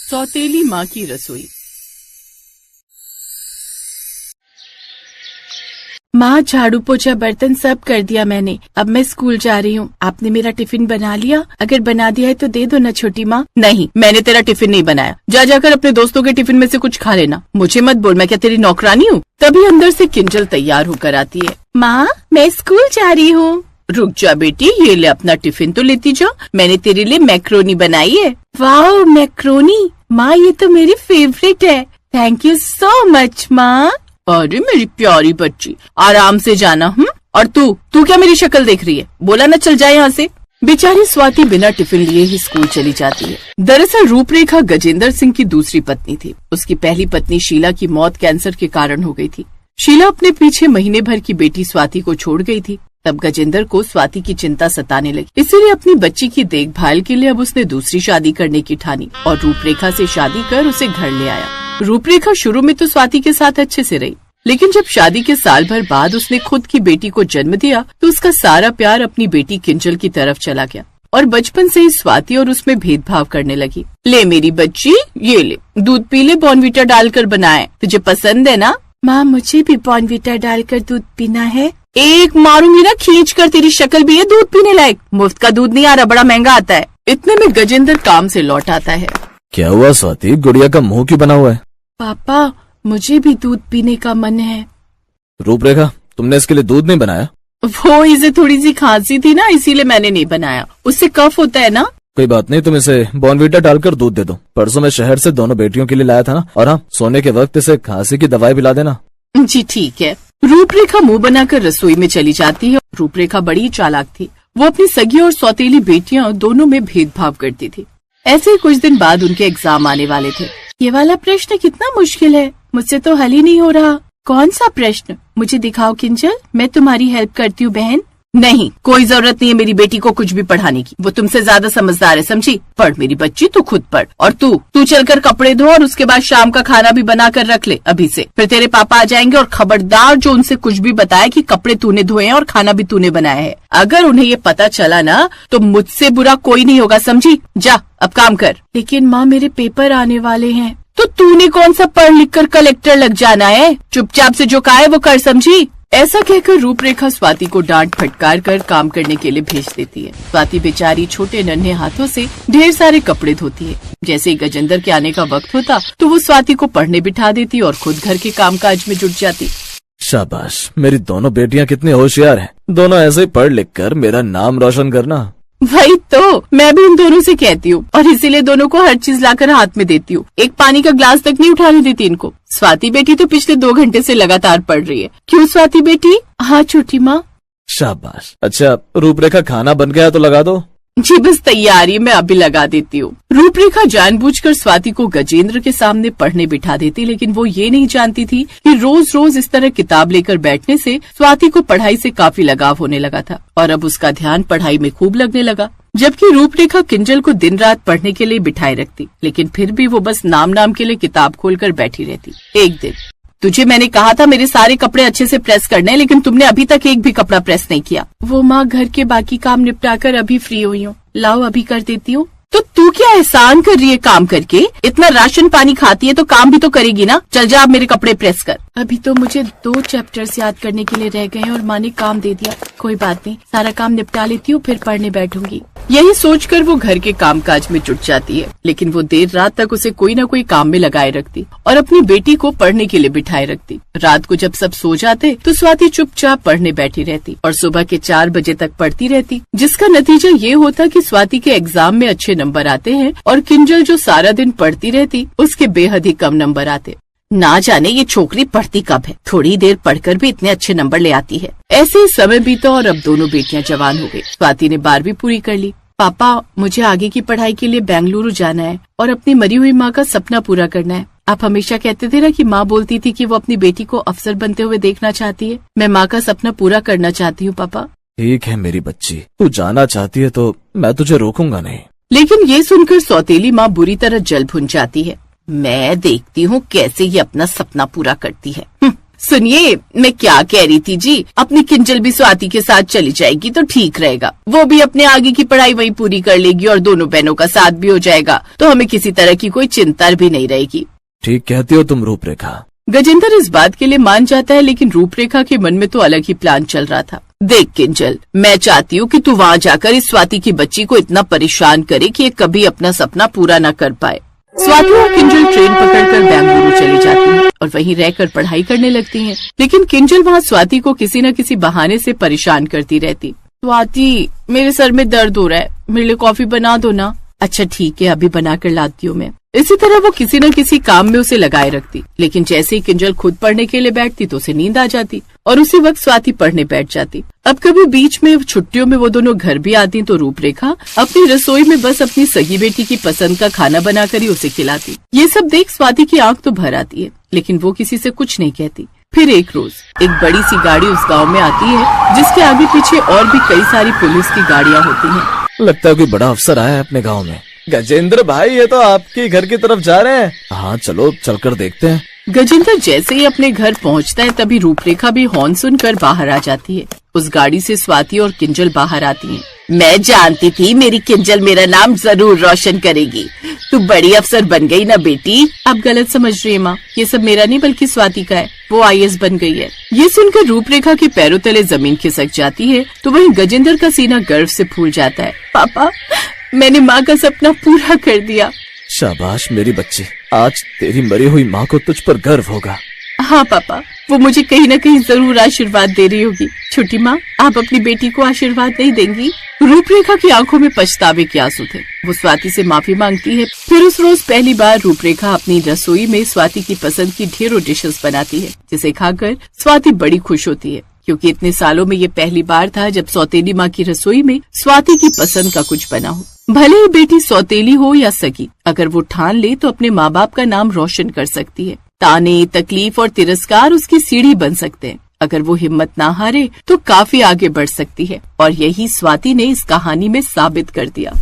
सौतेली माँ की रसोई। माँ, झाड़ू पोछा बर्तन सब कर दिया मैंने। अब मैं स्कूल जा रही हूँ। आपने मेरा टिफिन बना लिया? अगर बना दिया है तो दे दो ना छोटी माँ। नहीं, मैंने तेरा टिफिन नहीं बनाया। जा जाकर अपने दोस्तों के टिफिन में से कुछ खा लेना। मुझे मत बोल, मैं क्या तेरी नौकरानी हूँ? तभी अंदर से किंजल तैयार होकर आती है। माँ, मैं स्कूल जा रही हूँ। रुक जा बेटी, ये ले अपना टिफिन तो लेती जा। मैंने तेरे लिए मैक्रोनी बनाई है। वाह, मैक्रोनी! माँ, ये तो मेरी फेवरेट है। थैंक यू सो मच माँ। अरे मेरी प्यारी बच्ची, आराम से जाना। और तू क्या मेरी शक्ल देख रही है? बोला ना चल जाए यहाँ से। बेचारी स्वाति बिना टिफिन लिए ही स्कूल चली जाती है। दरअसल रूपरेखा गजेंद्र सिंह की दूसरी पत्नी थी। उसकी पहली पत्नी शीला की मौत कैंसर के कारण हो गई थी। शीला अपने पीछे महीने भर की बेटी स्वाति को छोड़ गई थी। तब गजेंद्र को स्वाति की चिंता सताने लगी। इसीलिए अपनी बच्ची की देखभाल के लिए अब उसने दूसरी शादी करने की ठानी और रूपरेखा से शादी कर उसे घर ले आया। रूपरेखा शुरू में तो स्वाति के साथ अच्छे से रही, लेकिन जब शादी के साल भर बाद उसने खुद की बेटी को जन्म दिया तो उसका सारा प्यार अपनी बेटी किंजल की तरफ चला गया और बचपन से ही स्वाति और उसमें भेदभाव करने लगी। ले मेरी बच्ची, ये ले दूध पी ले, बॉर्नवीटा डालकर बनाए, तुझे पसंद है ना? माँ, मुझे भी बॉर्नवीटा डालकर दूध पीना है। एक मारूंगी ना खींच कर, तेरी शक्ल भी है दूध पीने लायक। मुफ्त का दूध नहीं आ रहा, बड़ा महंगा आता है। इतने में गजेंद्र काम से लौट आता है। क्या हुआ स्वाति, गुड़िया का मुंह क्यों बना हुआ है? पापा, मुझे भी दूध पीने का मन है। रूपरेखा, तुमने इसके लिए दूध नहीं बनाया? वो इसे थोड़ी सी खांसी थी ना, इसीलिए मैंने नहीं बनाया। उससे कफ होता है ना। कोई बात नहीं, तुम इसे बॉर्नवीटा डालकर दूध दे दो। परसों मैं शहर से दोनों बेटियों के लिए लाया था ना। और हाँ, सोने के वक्त इसे खांसी की दवाई पिला देना। जी ठीक है। रूपरेखा मुंह बनाकर रसोई में चली जाती है। रूपरेखा बड़ी चालाक थी। वो अपनी सगी और सौतेली बेटियां दोनों में भेदभाव करती थी। ऐसे ही कुछ दिन बाद उनके एग्जाम आने वाले थे। ये वाला प्रश्न कितना मुश्किल है, मुझसे तो हल ही नहीं हो रहा। कौन सा प्रश्न? मुझे दिखाओ किंजल, मैं तुम्हारी हेल्प करती हूँ बहन। नहीं, कोई जरूरत नहीं है मेरी बेटी को कुछ भी पढ़ाने की। वो तुमसे ज्यादा समझदार है, समझी? पढ़ मेरी बच्ची, तू खुद पढ़। और तू चलकर कपड़े धो और उसके बाद शाम का खाना भी बना कर रख ले अभी से। फिर तेरे पापा आ जाएंगे और खबरदार जो उनसे कुछ भी बताया कि कपड़े तूने धोए हैं और खाना भी तूने बनाया है। अगर उन्हें ये पता चला ना तो मुझसे बुरा कोई नहीं होगा, समझी? जा अब काम कर। लेकिन माँ, मेरे पेपर आने वाले हैं। तो तूने कौन सा पढ़ लिख कर कलेक्टर लग जाना है? चुपचाप से जो कहा है वो कर, समझी? ऐसा कहकर रूपरेखा स्वाति को डांट फटकार कर काम करने के लिए भेज देती है। स्वाति बेचारी छोटे नन्हे हाथों से ढेर सारे कपड़े धोती है। जैसे ही गजेंद्र के आने का वक्त होता तो वो स्वाति को पढ़ने बिठा देती और खुद घर के कामकाज में जुट जाती। शाबाश, मेरी दोनों बेटियां कितनी होशियार हैं। दोनों ऐसे ही पढ़ लिख कर मेरा नाम रोशन करना। वही तो मैं भी उन दोनों से कहती हूँ और इसीलिए दोनों को हर चीज लाकर हाथ में देती हूँ। एक पानी का ग्लास तक नहीं उठाने देती इनको। स्वाति बेटी तो पिछले 2 घंटे से लगातार पढ़ रही है। क्यों स्वाति बेटी? हाँ छोटी माँ। शाबाश। अच्छा रूपरेखा, खाना बन गया तो लगा दो। जी बस तैयारी, मैं अभी लगा देती हूँ। रूपरेखा जानबूझकर स्वाति को गजेंद्र के सामने पढ़ने बिठा देती, लेकिन वो ये नहीं जानती थी कि रोज रोज इस तरह किताब लेकर बैठने से स्वाति को पढ़ाई से काफी लगाव होने लगा था और अब उसका ध्यान पढ़ाई में खूब लगने लगा। जबकि रूपरेखा किंजल को दिन रात पढ़ने के लिए बिठाए रखती, लेकिन फिर भी वो बस नाम के लिए किताब खोलकर बैठी रहती। एक दिन, तुझे मैंने कहा था मेरे सारे कपड़े अच्छे से प्रेस करने, लेकिन तुमने अभी तक एक भी कपड़ा प्रेस नहीं किया। वो माँ, घर के बाकी काम निपटाकर अभी फ्री हुई हूँ। लाओ अभी कर देती हूँ। तो तू क्या एहसान कर रही है काम करके? इतना राशन पानी खाती है तो काम भी तो करेगी ना। चल जा अब मेरे कपड़े प्रेस कर। अभी तो मुझे 2 चैप्टर्स याद करने के लिए रह गए हैं और माँ ने काम दे दिया। कोई बात नहीं, सारा काम निपटा लेती हूँ, फिर पढ़ने बैठूंगी। यही सोचकर वो घर के कामकाज में जुट जाती है, लेकिन वो देर रात तक उसे कोई न कोई काम में लगाए रखती और अपनी बेटी को पढ़ने के लिए बिठाए रखती। रात को जब सब सो जाते तो स्वाति चुपचाप पढ़ने बैठी रहती और सुबह के 4 बजे तक पढ़ती रहती, जिसका नतीजा ये होता कि स्वाति के एग्जाम में अच्छे नंबर आते हैं और किंजल जो सारा दिन पढ़ती रहती उसके बेहद ही कम नंबर आते। ना जाने ये छोकरी पढ़ती कब है, थोड़ी देर पढ़कर भी इतने अच्छे नंबर ले आती है। ऐसे ही समय बीता और अब दोनों बेटियां जवान हो गई। स्वाति ने 12वीं पूरी कर ली। पापा, मुझे आगे की पढ़ाई के लिए बेंगलुरु जाना है और अपनी मरी हुई माँ का सपना पूरा करना है। आप हमेशा कहते थे ना कि माँ बोलती थी कि वो अपनी बेटी को अफसर बनते हुए देखना चाहती है। मैं माँ का सपना पूरा करना चाहती हूँ पापा। ठीक है मेरी बच्ची, तू जाना चाहती है तो मैं तुझे रोकूंगा नहीं। लेकिन ये सुनकर सौतेली माँ बुरी तरह जल भुन जाती है। मैं देखती हूँ कैसे ये अपना सपना पूरा करती है। सुनिए, मैं क्या कह रही थी जी, अपनी किंजल भी स्वाति के साथ चली जाएगी तो ठीक रहेगा। वो भी अपने आगे की पढ़ाई वहीं पूरी कर लेगी और दोनों बहनों का साथ भी हो जाएगा, तो हमें किसी तरह की कोई चिंता भी नहीं रहेगी। ठीक कहती हो तुम रूपरेखा। गजेंद्र इस बात के लिए मान जाता है, लेकिन रूपरेखा के मन में तो अलग ही प्लान चल रहा था। देख किंजल, मैं चाहती हूँ कि तू वहाँ जाकर इस स्वाति की बच्ची को इतना परेशान करे कि ये कभी अपना सपना पूरा न कर पाए। स्वाति और किंजल ट्रेन पकड़कर बेंगलुरु चली जाती हैं और वहीं रहकर पढ़ाई करने लगती हैं। लेकिन किंजल वहाँ स्वाति को किसी न किसी बहाने से परेशान करती रहती। स्वाति, मेरे सर में दर्द हो रहा है, मेरे लिए कॉफी बना दो ना। अच्छा ठीक है, अभी बना कर लाती हूँ मैं। इसी तरह वो किसी न किसी काम में उसे लगाए रखती, लेकिन जैसे ही किंजल खुद पढ़ने के लिए बैठती तो उसे नींद आ जाती और उसी वक्त स्वाति पढ़ने बैठ जाती। अब कभी बीच में छुट्टियों में वो दोनों घर भी आती तो रूपरेखा अपनी रसोई में बस अपनी सगी बेटी की पसंद का खाना बनाकर ही उसे खिलाती। ये सब देख स्वाति की आंख तो भर आती है, लेकिन वो किसी से कुछ नहीं कहती। फिर एक रोज एक बड़ी सी गाड़ी उस गाँव में आती है, जिसके आगे पीछे और भी कई सारी पुलिस की गाड़ियाँ होती है। लगता है कोई बड़ा अफसर आया है अपने गांव में। गजेंद्र भाई, ये तो आपके घर की तरफ जा रहे हैं। हाँ चलो चलकर देखते हैं। गजेंद्र जैसे ही अपने घर पहुंचता है, तभी रूपरेखा भी हॉर्न सुनकर बाहर आ जाती है। उस गाड़ी से स्वाति और किंजल बाहर आती हैं। मैं जानती थी मेरी किंजल मेरा नाम जरूर रोशन करेगी। तू बड़ी अफसर बन गई ना बेटी। आप गलत समझ रही है माँ, ये सब मेरा नहीं बल्कि स्वाति का है। वो IAS बन गई है। ये सुनकर रूपरेखा के पैरों तले जमीन खिसक जाती है, तो वहीं गजेंद्र का सीना गर्व से फूल जाता है। पापा, मैंने माँ का सपना पूरा कर दिया। शाबाश मेरी बच्ची, आज तेरी मरी हुई माँ को तुझ पर गर्व होगा। हाँ पापा, वो मुझे कहीं न कहीं जरूर आशीर्वाद दे रही होगी। छोटी माँ, आप अपनी बेटी को आशीर्वाद नहीं देंगी? रूपरेखा की आंखों में पछतावे के आंसू थे। वो स्वाति से माफी मांगती है। फिर उस रोज पहली बार रूपरेखा अपनी रसोई में स्वाति की पसंद की ढेरों डिशेस बनाती है, जिसे खाकर स्वाति बड़ी खुश होती है, क्योंकि इतने सालों में ये पहली बार था जब सौतेली माँ की रसोई में स्वाति की पसंद का कुछ बना हो। भले ही बेटी सौतेली हो या सगी, अगर वो ठान ले तो अपने माँ बाप का नाम रोशन कर सकती है। ताने, तकलीफ और तिरस्कार उसकी सीढ़ी बन सकते हैं। अगर वो हिम्मत ना हारे तो काफी आगे बढ़ सकती है, और यही स्वाति ने इस कहानी में साबित कर दिया।